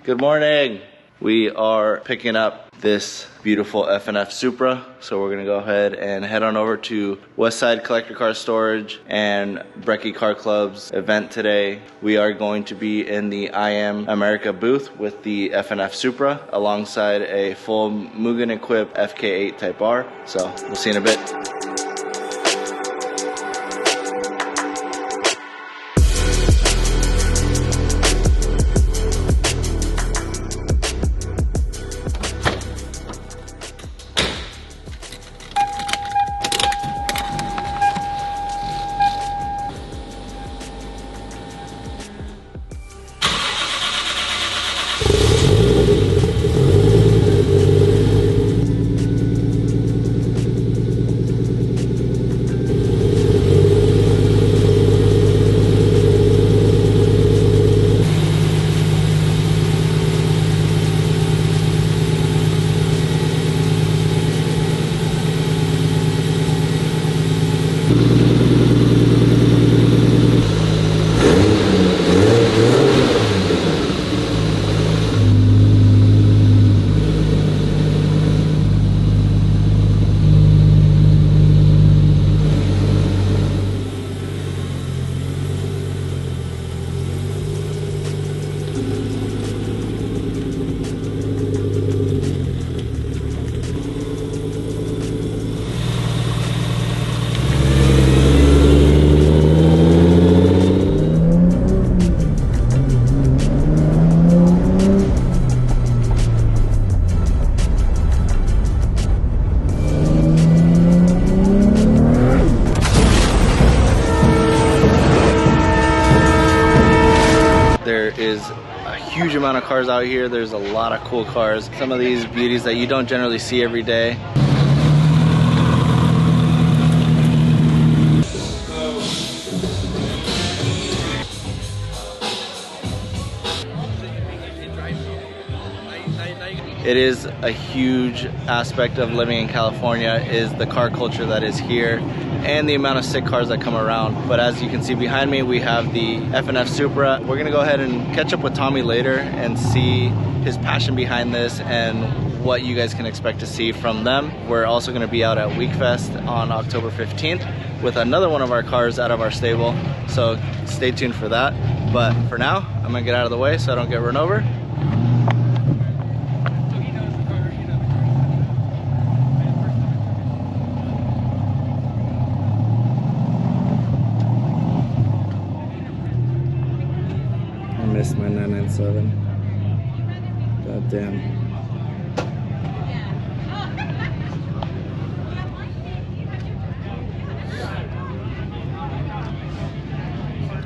Good morning. We are picking up this beautiful F&F Supra, so we're gonna go ahead and head on over to Westside Collector Car Storage and Brecky Car Club's event today. We are going to be in the I Am America booth with the F&F Supra alongside a full Mugen equipped FK8 Type R. So we'll see you in a bit. There is a huge amount of cars out here. There's a lot of cool cars. Some of these beauties that you don't generally see every day. It is a huge aspect of living in California is the car culture that is here and the amount of sick cars that come around. But as you can see behind me, we have the F&F Supra. We're gonna go ahead and catch up with Tommy later and see his passion behind this and what you guys can expect to see from them. We're also gonna be out at WeekFest on October 15th with another one of our cars out of our stable. So stay tuned for that. But for now, I'm gonna get out of the way so I don't get run over. Missed my 997. God damn.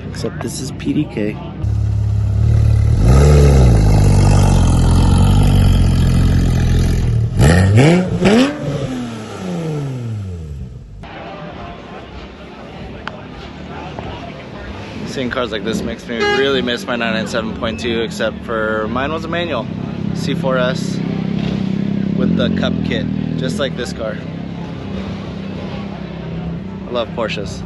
Except this is PDK. Seeing cars like this makes me really miss my 997.2, except for mine was a manual C4S with the cup kit, just like this car. I love Porsches.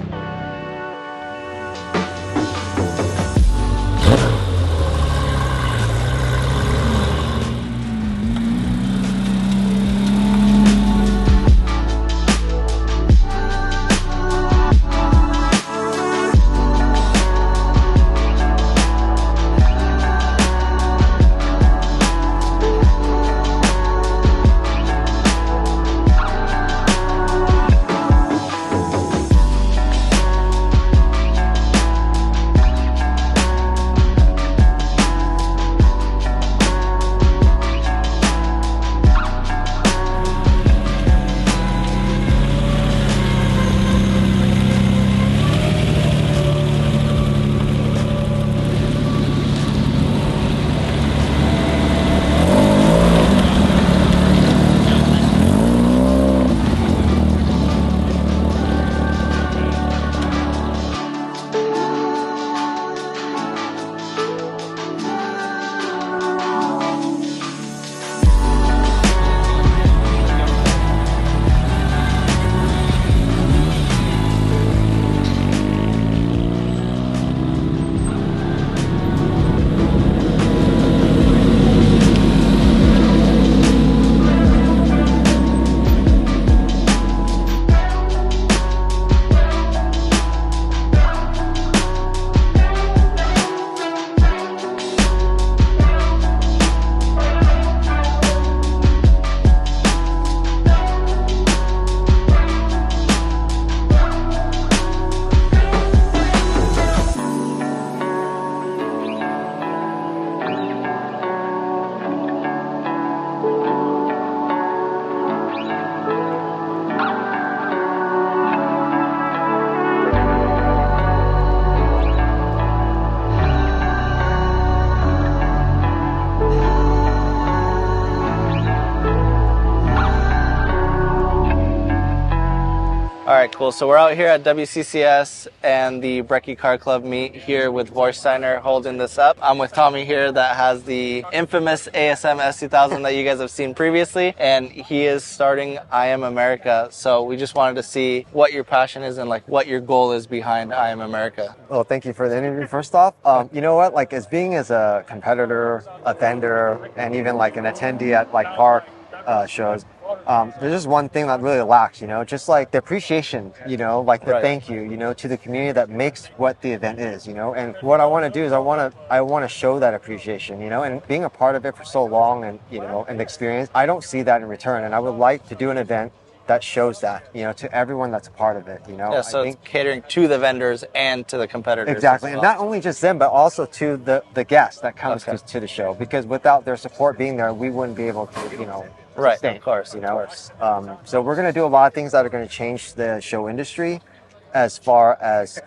Cool. So we're out here at WCCS and the Brecky Car Club meet here with Vorsteiner holding this up. I'm with Tommy here that has the infamous ASM S2000 that you guys have seen previously, and he is starting I Am America. So we just wanted to see what your passion is and like what your goal is behind I Am America. Well, thank you for the interview first off. You know what, like as being as a competitor, a vendor, and even like an attendee at like car shows, there's just one thing that really lacks, you know, just like the appreciation, you know, like the thank you, you know, to the community that makes what the event is, you know. And what I want to do is I want to show that appreciation, you know, and being a part of it for so long and, you know, and the experience, I don't see that in return. And I would like to do an event that shows that, you know, to everyone that's a part of it, you know. Yeah, so it's catering to the vendors and to the competitors. Exactly, and not only just them, but also to the guests that comes to the show, because without their support being there, we wouldn't be able to, you know, sustain, of course, you know. So we're going to do a lot of things that are going to change the show industry as far as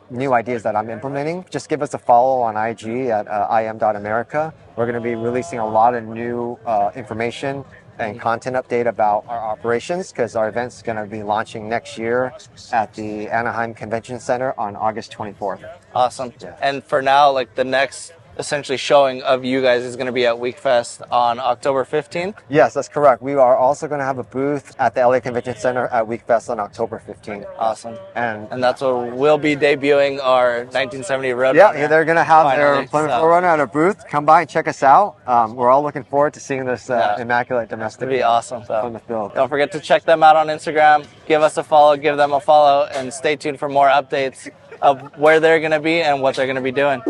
new ideas that I'm implementing. Just give us a follow on IG at im.america. We're going to be releasing a lot of new information and content update about our operations, because our event's going to be launching next year at the Anaheim Convention Center on August 24th. Awesome. Yeah. And for now, like the next essentially showing of you guys is going to be at WeekFest on October 15th? Yes, that's correct. We are also going to have a booth at the LA Convention Center at WeekFest on October 15th. Awesome. And that's where we'll be debuting our 1970 Road Runner. Yeah, they're going to have their Plymouth Roadrunner at a booth. Come by and check us out. We're all looking forward to seeing this immaculate domestic. It'd be awesome. So Plymouth build. Don't forget to check them out on Instagram. Give us a follow, give them a follow, and stay tuned for more updates of where they're going to be and what they're going to be doing.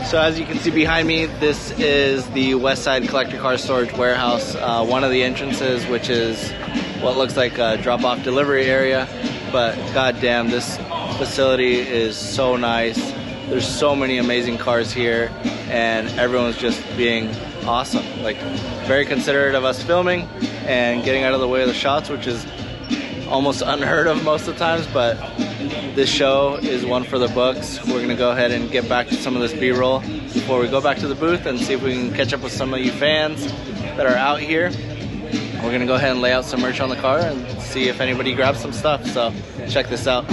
So as you can see behind me, this is the West Side Collector Car Storage Warehouse, one of the entrances, which is what looks like a drop-off delivery area. But goddamn, this facility is so nice. There's so many amazing cars here, and everyone's just being awesome. Like, very considerate of us filming and getting out of the way of the shots, which is almost unheard of most of the times, but this show is one for the books. We're gonna go ahead and get back to some of this B-roll before we go back to the booth and see if we can catch up with some of you fans that are out here. We're gonna go ahead and lay out some merch on the car and see if anybody grabs some stuff, so check this out.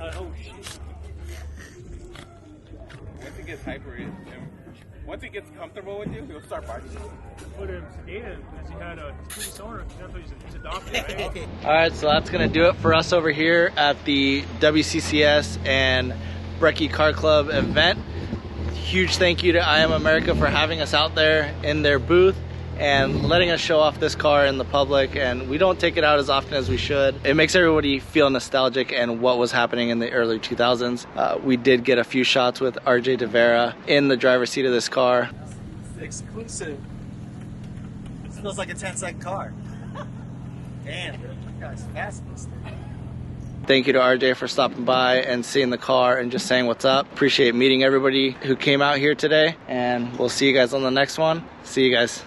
Oh shit. Once he gets hyper, once he gets comfortable with you, he'll start barking. Put him sedated because he had a pretty sore. He's a doctor, right? All right, so that's gonna do it for us over here at the WCCS and Brecky Car Club event. Huge thank you to I Am America for having us out there in their booth and letting us show off this car in the public, and we don't take it out as often as we should. It makes everybody feel nostalgic and what was happening in the early 2000s. We did get a few shots with RJ De Vera in the driver's seat of this car. Exclusive. It smells like a 10-cent car. Damn, guy's fast. Thank you to RJ for stopping by and seeing the car and just saying what's up. Appreciate meeting everybody who came out here today, and we'll see you guys on the next one. See you guys.